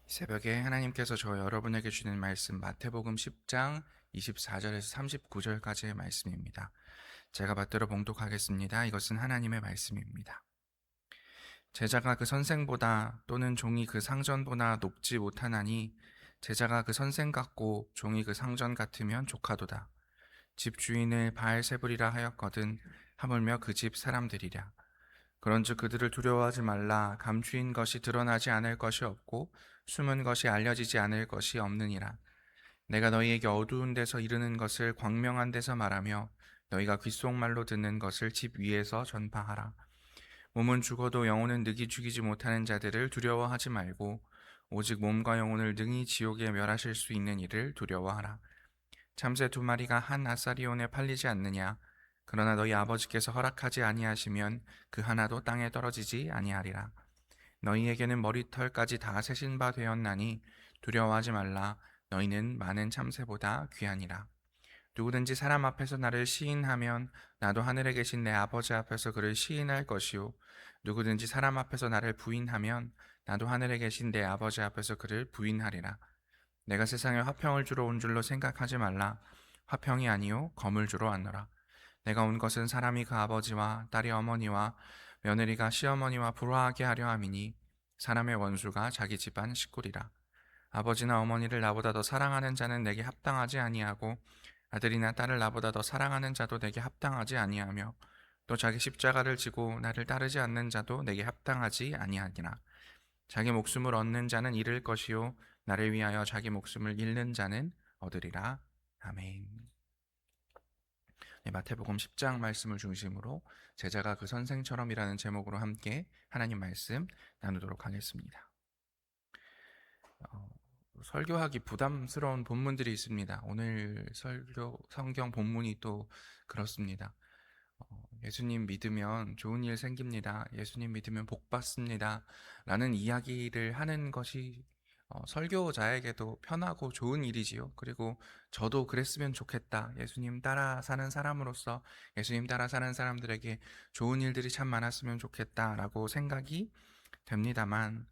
새벽에 하나님께서 저 여러분에게 주는 말씀 마태복음 10장 24절에서 39절까지의 말씀입니다. 제가 받들어 봉독하겠습니다. 이것은 하나님의 말씀입니다. 제자가 그 선생보다 또는 종이 그 상전보다 높지 못하나니 제자가 그 선생 같고 종이 그 상전 같으면 조카도다. 집 주인을 바알세불이라 하였거든 하물며 그 집 사람들이랴. 그런즉 그들을 두려워하지 말라. 감추인 것이 드러나지 않을 것이 없고 숨은 것이 알려지지 않을 것이 없느니라. 내가 너희에게 어두운 데서 이르는 것을 광명한 데서 말하며 너희가 귓속말로 듣는 것을 집 위에서 전파하라. 몸은 죽어도 영혼은 능히 죽이지 못하는 자들을 두려워하지 말고 오직 몸과 영혼을 능히 지옥에 멸하실 수 있는 이를 두려워하라. 참새 두 마리가 한 아사리온에 팔리지 않느냐? 그러나 너희 아버지께서 허락하지 아니하시면 그 하나도 땅에 떨어지지 아니하리라. 너희에게는 머리털까지 다 세신 바 되었나니 두려워하지 말라. 너희는 많은 참새보다 귀하니라. 누구든지 사람 앞에서 나를 시인하면 나도 하늘에 계신 내 아버지 앞에서 그를 시인할 것이요 누구든지 사람 앞에서 나를 부인하면 나도 하늘에 계신 내 아버지 앞에서 그를 부인하리라. 내가 세상에 화평을 주러 온 줄로 생각하지 말라. 화평이 아니요 검을 주러 왔노라. 내가 온 것은 사람이 그 아버지와 딸이 어머니와 며느리가 시어머니와 불화하게 하려 함이니 사람의 원수가 자기 집안 식구리라. 아버지나 어머니를 나보다 더 사랑하는 자는 내게 합당하지 아니하고 아들이나 딸을 나보다 더 사랑하는 자도 내게 합당하지 아니하며 또 자기 십자가를 지고 나를 따르지 않는 자도 내게 합당하지 아니하니라. 자기 목숨을 얻는 자는 잃을 것이요 나를 위하여 자기 목숨을 잃는 자는 얻으리라. 아멘. 네, 마태복음 10장 말씀을 중심으로 제자가 그 선생처럼이라는 제목으로 함께 하나님 말씀 나누도록 하겠습니다. 설교하기 부담스러운 본문들이 있습니다. 오늘 설교 성경 본문이 또 그렇습니다. 예수님 믿으면 좋은 일 생깁니다. 예수님 믿으면 복 받습니다. 라는 이야기를 하는 것이 설교자에게도 편하고 좋은 일이지요. 그리고 저도 그랬으면 좋겠다. 예수님 따라 사는 사람으로서 예수님 따라 사는 사람들에게 좋은 일들이 참 많았으면 좋겠다라고 생각이 됩니다만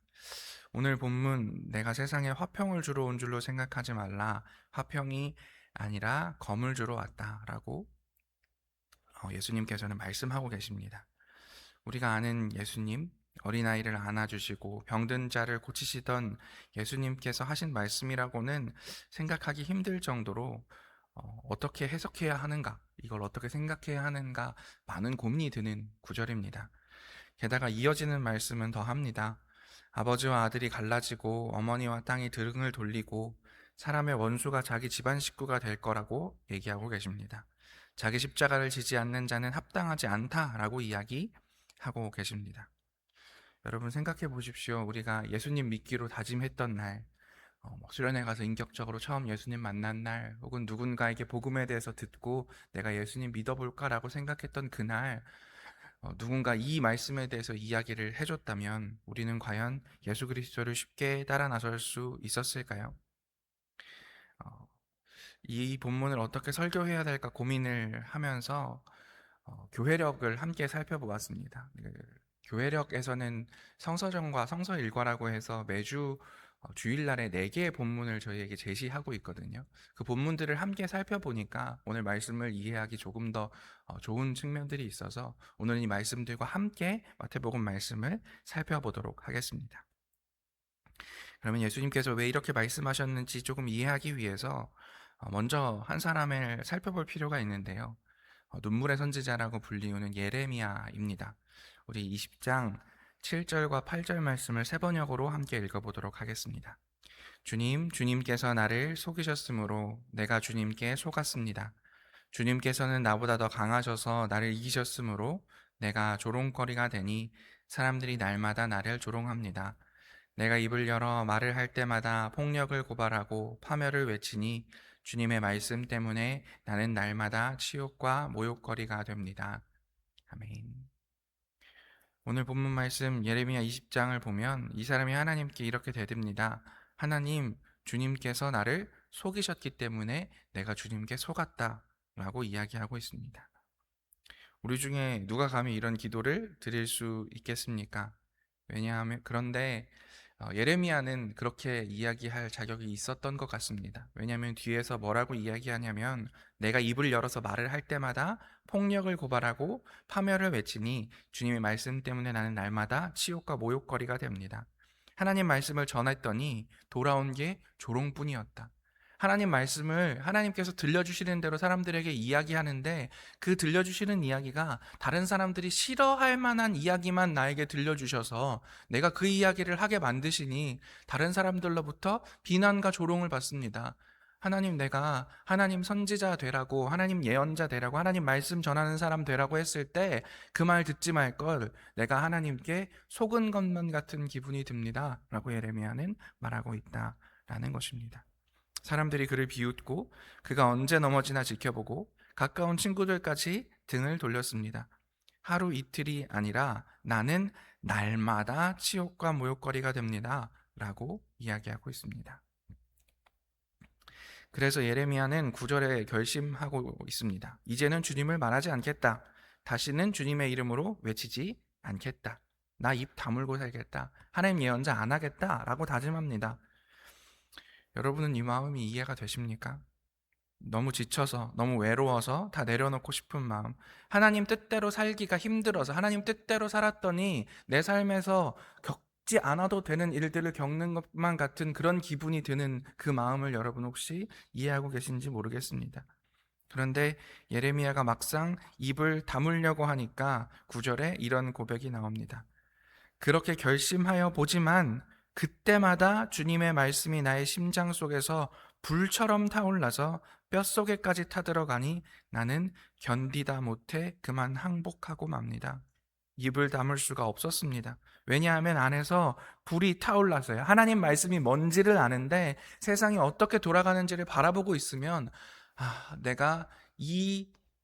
오늘 본문 내가 세상에 화평을 주러 온 줄로 생각하지 말라. 화평이 아니라 검을 주러 왔다라고 예수님께서는 말씀하고 계십니다. 우리가 아는 예수님, 어린아이를 안아주시고 병든 자를 고치시던 예수님께서 하신 말씀이라고는 생각하기 힘들 정도로 어떻게 해석해야 하는가, 이걸 어떻게 생각해야 하는가 많은 고민이 드는 구절입니다. 게다가 이어지는 말씀은 더합니다. 아버지와 아들이 갈라지고 어머니와 땅이 등을 돌리고 사람의 원수가 자기 집안 식구가 될 거라고 얘기하고 계십니다. 자기 십자가를 지지 않는 자는 합당하지 않다라고 이야기하고 계십니다. 여러분 생각해 보십시오. 우리가 예수님 믿기로 다짐했던 날, 수련회 가서 인격적으로 처음 예수님 만난 날, 혹은 누군가에게 복음에 대해서 듣고 내가 예수님 믿어볼까라고 생각했던 그날, 누군가 이 말씀에 대해서 이야기를 해줬다면 우리는 과연 예수 그리스도를 쉽게 따라 나설 수 있었을까요? 어, 이 본문을 어떻게 설교해야 될까 고민을 하면서 교회력을 함께 살펴보았습니다. 교회력에서는 성서정과 성서일과라고 해서 매주 주일날에 4개의 본문을 저희에게 제시하고 있거든요. 그 본문들을 함께 살펴보니까 오늘 말씀을 이해하기 조금 더 좋은 측면들이 있어서 오늘 이 말씀들과 함께 마태복음 말씀을 살펴보도록 하겠습니다. 그러면 예수님께서 왜 이렇게 말씀하셨는지 조금 이해하기 위해서 먼저 한 사람을 살펴볼 필요가 있는데요. 눈물의 선지자라고 불리우는 예레미야입니다. 우리 20장 7절과 8절 말씀을 세 번역으로 함께 읽어보도록 하겠습니다. 주님께서 나를 속이셨으므로 내가 주님께 속았습니다. 주님께서는 나보다 더 강하셔서 나를 이기셨으므로 내가 조롱거리가 되니 사람들이 날마다 나를 조롱합니다. 내가 입을 열어 말을 할 때마다 폭력을 고발하고 파멸을 외치니 주님의 말씀 때문에 나는 날마다 치욕과 모욕거리가 됩니다. 아멘. 오늘 본문 말씀 예레미야 20장을 보면 이 사람이 하나님께 이렇게 대듭니다. 하나님, 주님께서 나를 속이셨기 때문에 내가 주님께 속았다 라고 이야기하고 있습니다. 우리 중에 누가 감히 이런 기도를 드릴 수 있겠습니까? 왜냐하면 그런데 예레미야는 그렇게 이야기할 자격이 있었던 것 같습니다. 왜냐하면 뒤에서 뭐라고 이야기하냐면 내가 입을 열어서 말을 할 때마다 폭력을 고발하고 파멸을 외치니 주님의 말씀 때문에 나는 날마다 치욕과 모욕거리가 됩니다. 하나님 말씀을 전했더니 돌아온 게 조롱뿐이었다. 하나님 말씀을 하나님께서 들려주시는 대로 사람들에게 이야기하는데 그 들려주시는 이야기가 다른 사람들이 싫어할 만한 이야기만 나에게 들려주셔서 내가 그 이야기를 하게 만드시니 다른 사람들로부터 비난과 조롱을 받습니다. 하나님, 내가 하나님 선지자 되라고, 하나님 예언자 되라고, 하나님 말씀 전하는 사람 되라고 했을 때 그 말 듣지 말 걸 내가 하나님께 속은 것만 같은 기분이 듭니다 라고 예레미야는 말하고 있다라는 것입니다. 사람들이 그를 비웃고 그가 언제 넘어지나 지켜보고 가까운 친구들까지 등을 돌렸습니다. 하루 이틀이 아니라 나는 날마다 치욕과 모욕거리가 됩니다 라고 이야기하고 있습니다. 그래서 예레미야는 9절에 결심하고 있습니다. 이제는 주님을 말하지 않겠다. 다시는 주님의 이름으로 외치지 않겠다. 나 입 다물고 살겠다. 하나님 예언자 안 하겠다 라고 다짐합니다. 여러분은 이 마음이 이해가 되십니까? 너무 지쳐서, 너무 외로워서 다 내려놓고 싶은 마음, 하나님 뜻대로 살기가 힘들어서 하나님 뜻대로 살았더니 내 삶에서 겪지 않아도 되는 일들을 겪는 것만 같은 그런 기분이 드는 그 마음을 여러분 혹시 이해하고 계신지 모르겠습니다. 그런데 예레미야가 막상 입을 다물려고 하니까 9절에 이런 고백이 나옵니다. 그렇게 결심하여 보지만 그때마다 주님의 말씀이 나의 심장 속에서 불처럼 타올라서 뼛속에까지 타들어가니 나는 견디다 못해 그만 항복하고 맙니다. 입을 다물 수가 없었습니다. 왜냐하면 안에서 불이 타올라서요. 하나님 말씀이 뭔지를 아는데 세상이 어떻게 돌아가는지를 바라보고 있으면 내가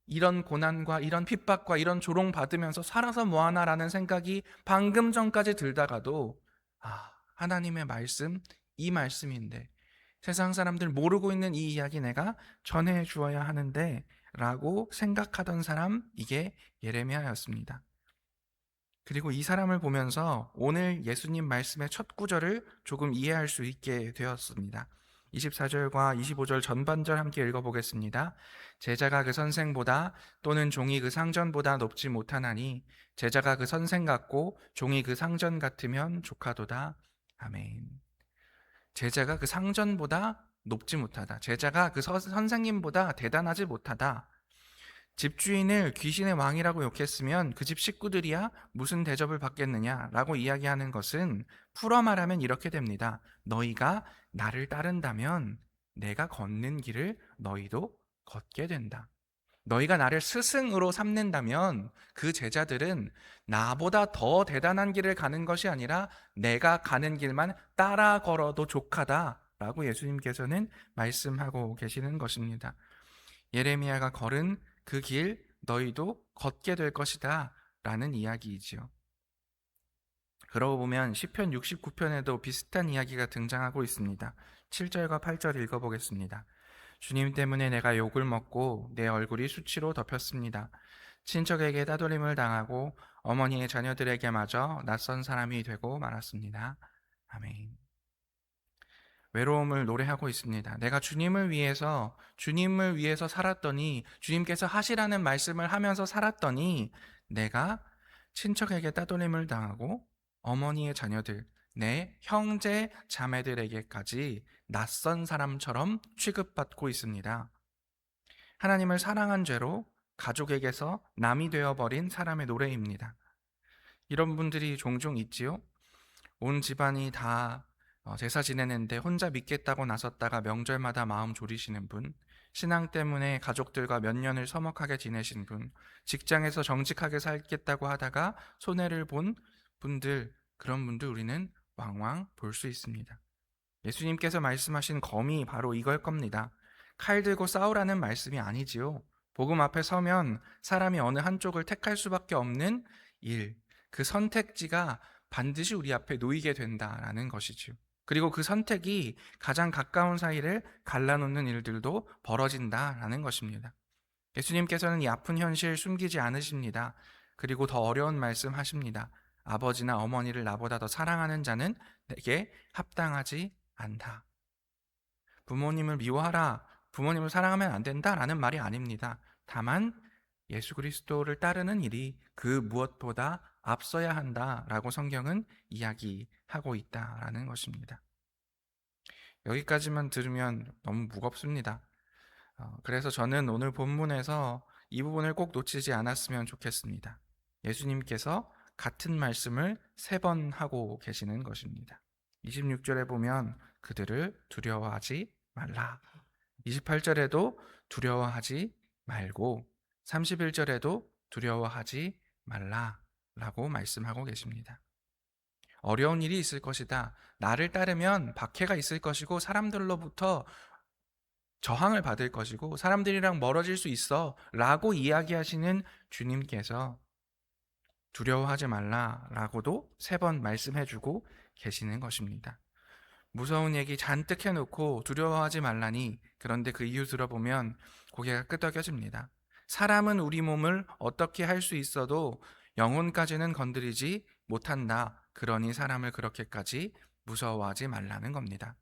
이런 고난과 이런 핍박과 이런 조롱 받으면서 살아서 뭐하나라는 생각이 방금 전까지 들다가도 하나님의 말씀, 이 말씀인데 세상 사람들 모르고 있는 이 이야기 내가 전해 주어야 하는데 라고 생각하던 사람, 이게 예레미야였습니다. 그리고 이 사람을 보면서 오늘 예수님 말씀의 첫 구절을 조금 이해할 수 있게 되었습니다. 24절과 25절 전반절 함께 읽어보겠습니다. 제자가 그 선생보다 또는 종이 그 상전보다 높지 못하나니 제자가 그 선생 같고 종이 그 상전 같으면 족하도다. 아멘. 제자가 그 상전보다 높지 못하다. 제자가 그 선생님보다 대단하지 못하다. 집주인을 귀신의 왕이라고 욕했으면 그 집 식구들이야 무슨 대접을 받겠느냐라고 이야기하는 것은 풀어 말하면 이렇게 됩니다. 너희가 나를 따른다면 내가 걷는 길을 너희도 걷게 된다. 너희가 나를 스승으로 삼는다면 그 제자들은 나보다 더 대단한 길을 가는 것이 아니라 내가 가는 길만 따라 걸어도 족하다라고 예수님께서는 말씀하고 계시는 것입니다. 예레미야가 걸은 그 길 너희도 걷게 될 것이다 라는 이야기이지요. 그러고 보면 시편 69편에도 비슷한 이야기가 등장하고 있습니다. 7절과 8절 읽어보겠습니다. 주님 때문에 내가 욕을 먹고 내 얼굴이 수치로 덮였습니다. 친척에게 따돌림을 당하고 어머니의 자녀들에게마저 낯선 사람이 되고 말았습니다. 아멘. 외로움을 노래하고 있습니다. 내가 주님을 위해서 살았더니, 주님께서 하시라는 말씀을 하면서 살았더니 내가 친척에게 따돌림을 당하고 어머니의 자녀들, 내 형제 자매들에게까지 낯선 사람처럼 취급받고 있습니다. 하나님을 사랑한 죄로 가족에게서 남이 되어버린 사람의 노래입니다. 이런 분들이 종종 있지요. 온 집안이 다 제사 지내는데 혼자 믿겠다고 나섰다가 명절마다 마음 졸이시는 분, 신앙 때문에 가족들과 몇 년을 서먹하게 지내신 분, 직장에서 정직하게 살겠다고 하다가 손해를 본 분들, 그런 분들 우리는 왕왕 볼 수 있습니다. 예수님께서 말씀하신 검이 바로 이걸 겁니다. 칼 들고 싸우라는 말씀이 아니지요. 복음 앞에 서면 사람이 어느 한쪽을 택할 수밖에 없는 일, 그 선택지가 반드시 우리 앞에 놓이게 된다라는 것이죠. 그리고 그 선택이 가장 가까운 사이를 갈라놓는 일들도 벌어진다라는 것입니다. 예수님께서는 이 아픈 현실 숨기지 않으십니다. 그리고 더 어려운 말씀 하십니다. 아버지나 어머니를 나보다 더 사랑하는 자는 내게 합당하지 않다. 부모님을 미워하라, 부모님을 사랑하면 안 된다라는 말이 아닙니다. 다만 예수 그리스도를 따르는 일이 그 무엇보다 앞서야 한다라고 성경은 이야기하고 있다라는 것입니다. 여기까지만 들으면 너무 무겁습니다. 그래서 저는 오늘 본문에서 이 부분을 꼭 놓치지 않았으면 좋겠습니다. 예수님께서 같은 말씀을 3번 하고 계시는 것입니다. 26절에 보면 그들을 두려워하지 말라. 28절에도 두려워하지 말고 31절에도 두려워하지 말라라고 말씀하고 계십니다. 어려운 일이 있을 것이다. 나를 따르면 박해가 있을 것이고 사람들로부터 저항을 받을 것이고 사람들이랑 멀어질 수 있어 라고 이야기하시는 주님께서 두려워하지 말라라고도 3번 말씀해주고 계시는 것입니다. 무서운 얘기 잔뜩 해놓고 두려워하지 말라니, 그런데 그 이유 들어보면 고개가 끄덕여집니다. 사람은 우리 몸을 어떻게 할 수 있어도 영혼까지는 건드리지 못한다. 그러니 사람을 그렇게까지 무서워하지 말라는 겁니다.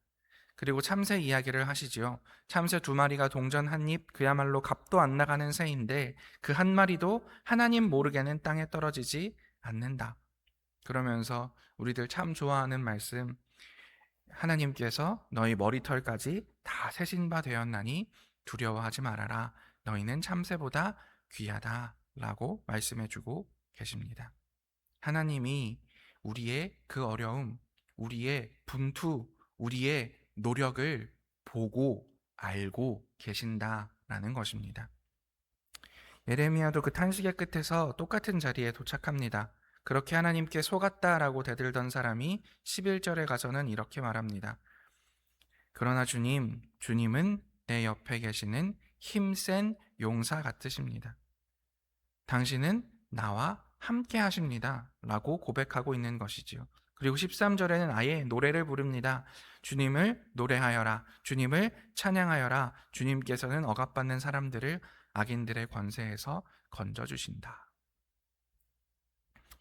그리고 참새 이야기를 하시지요. 참새 2마리가 동전 한 입, 그야말로 값도 안 나가는 새인데 그 한 마리도 하나님 모르게는 땅에 떨어지지 않는다. 그러면서 우리들 참 좋아하는 말씀, 하나님께서 너희 머리털까지 다 세신 바 되었나니 두려워하지 말아라. 너희는 참새보다 귀하다 라고 말씀해주고 계십니다. 하나님이 우리의 그 어려움, 우리의 분투, 우리의 노력을 보고 알고 계신다라는 것입니다. 예레미야도 그 탄식의 끝에서 똑같은 자리에 도착합니다. 그렇게 하나님께 속았다라고 대들던 사람이 11절에 가서는 이렇게 말합니다. 그러나 주님은 내 옆에 계시는 힘센 용사 같으십니다. 당신은 나와 함께 하십니다 라고 고백하고 있는 것이지요. 그리고 13절에는 아예 노래를 부릅니다. 주님을 노래하여라, 주님을 찬양하여라. 주님께서는 억압받는 사람들을 악인들의 권세에서 건져주신다.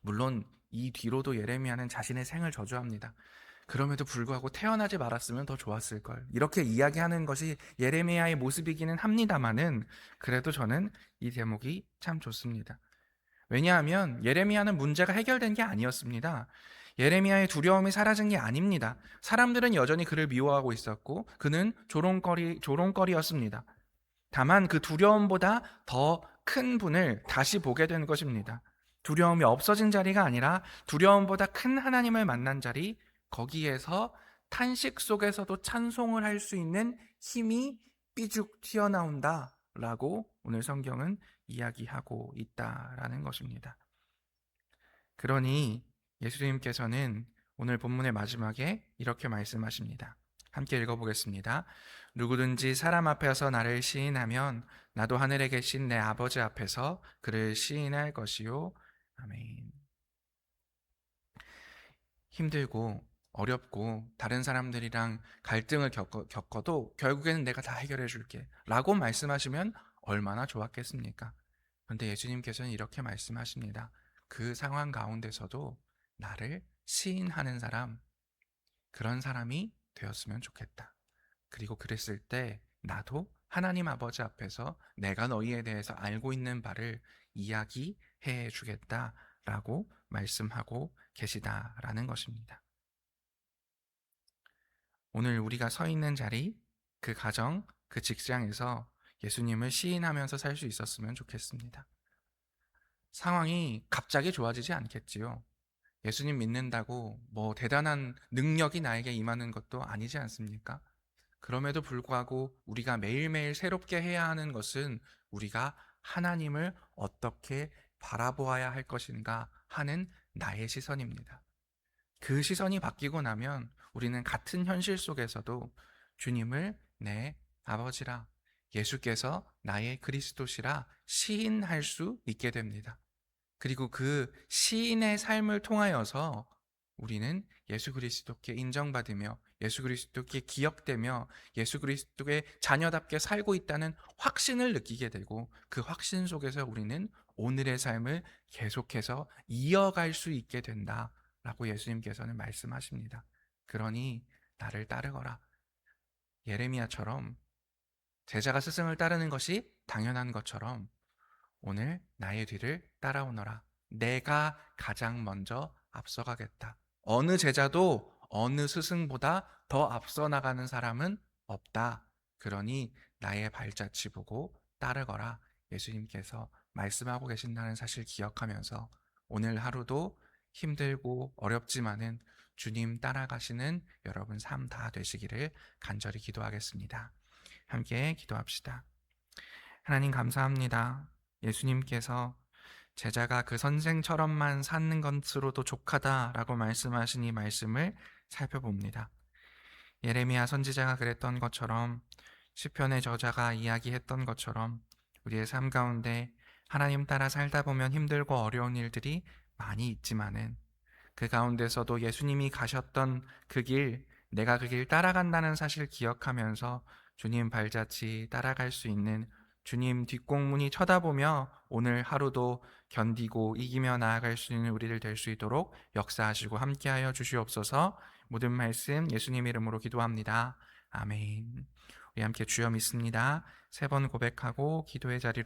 물론 이 뒤로도 예레미야는 자신의 생을 저주합니다. 그럼에도 불구하고 태어나지 말았으면 더 좋았을 걸, 이렇게 이야기하는 것이 예레미야의 모습이기는 합니다만은 그래도 저는 이 대목이 참 좋습니다. 왜냐하면 예레미야는 문제가 해결된 게 아니었습니다. 예레미야의 두려움이 사라진 게 아닙니다. 사람들은 여전히 그를 미워하고 있었고 그는 조롱거리였습니다. 다만 그 두려움보다 더 큰 분을 다시 보게 된 것입니다. 두려움이 없어진 자리가 아니라 두려움보다 큰 하나님을 만난 자리, 거기에서 탄식 속에서도 찬송을 할 수 있는 힘이 삐죽 튀어나온다 라고 오늘 성경은 이야기하고 있다라는 것입니다. 그러니 예수님께서는 오늘 본문의 마지막에 이렇게 말씀하십니다. 함께 읽어보겠습니다. 누구든지 사람 앞에서 나를 시인하면 나도 하늘에 계신 내 아버지 앞에서 그를 시인할 것이요. 아멘. 힘들고 어렵고 다른 사람들이랑 갈등을 겪어도 결국에는 내가 다 해결해 줄게 라고 말씀하시면 얼마나 좋았겠습니까? 그런데 예수님께서는 이렇게 말씀하십니다. 그 상황 가운데서도 나를 시인하는 사람, 그런 사람이 되었으면 좋겠다. 그리고 그랬을 때 나도 하나님 아버지 앞에서 내가 너희에 대해서 알고 있는 바를 이야기해 주겠다라고 말씀하고 계시다라는 것입니다. 오늘 우리가 서 있는 자리, 그 가정, 그 직장에서 예수님을 시인하면서 살 수 있었으면 좋겠습니다. 상황이 갑자기 좋아지지 않겠지요. 예수님 믿는다고 뭐 대단한 능력이 나에게 임하는 것도 아니지 않습니까? 그럼에도 불구하고 우리가 매일매일 새롭게 해야 하는 것은 우리가 하나님을 어떻게 바라보아야 할 것인가 하는 나의 시선입니다. 그 시선이 바뀌고 나면 우리는 같은 현실 속에서도 주님을 내 아버지라, 예수께서 나의 그리스도시라 시인할 수 있게 됩니다. 그리고 그 시인의 삶을 통하여서 우리는 예수 그리스도께 인정받으며 예수 그리스도께 기억되며 예수 그리스도의 자녀답게 살고 있다는 확신을 느끼게 되고 그 확신 속에서 우리는 오늘의 삶을 계속해서 이어갈 수 있게 된다라고 예수님께서는 말씀하십니다. 그러니 나를 따르거라. 예레미야처럼 제자가 스승을 따르는 것이 당연한 것처럼 오늘 나의 뒤를 따라오너라. 내가 가장 먼저 앞서가겠다. 어느 제자도 어느 스승보다 더 앞서 나가는 사람은 없다. 그러니 나의 발자취 보고 따르거라. 예수님께서 말씀하고 계신다는 사실 기억하면서 오늘 하루도 힘들고 어렵지만은 주님 따라가시는 여러분 삶 다 되시기를 간절히 기도하겠습니다. 함께 기도합시다. 하나님 감사합니다. 예수님께서 제자가 그 선생처럼만 사는 것으로도 족하다라고 말씀하신 이 말씀을 살펴봅니다. 예레미야 선지자가 그랬던 것처럼 시편의 저자가 이야기했던 것처럼 우리의 삶 가운데 하나님 따라 살다 보면 힘들고 어려운 일들이 많이 있지만은 그 가운데서도 예수님이 가셨던 그 길, 내가 그 길 따라간다는 사실 기억하면서 주님 발자취 따라갈 수 있는 주님 뒷공문이 쳐다보며 오늘 하루도 견디고 이기며 나아갈 수 있는 우리들 될 수 있도록 역사하시고 함께하여 주시옵소서. 모든 말씀 예수님 이름으로 기도합니다. 아멘. 우리 함께 주여 믿습니다. 3번 고백하고 기도의 자리로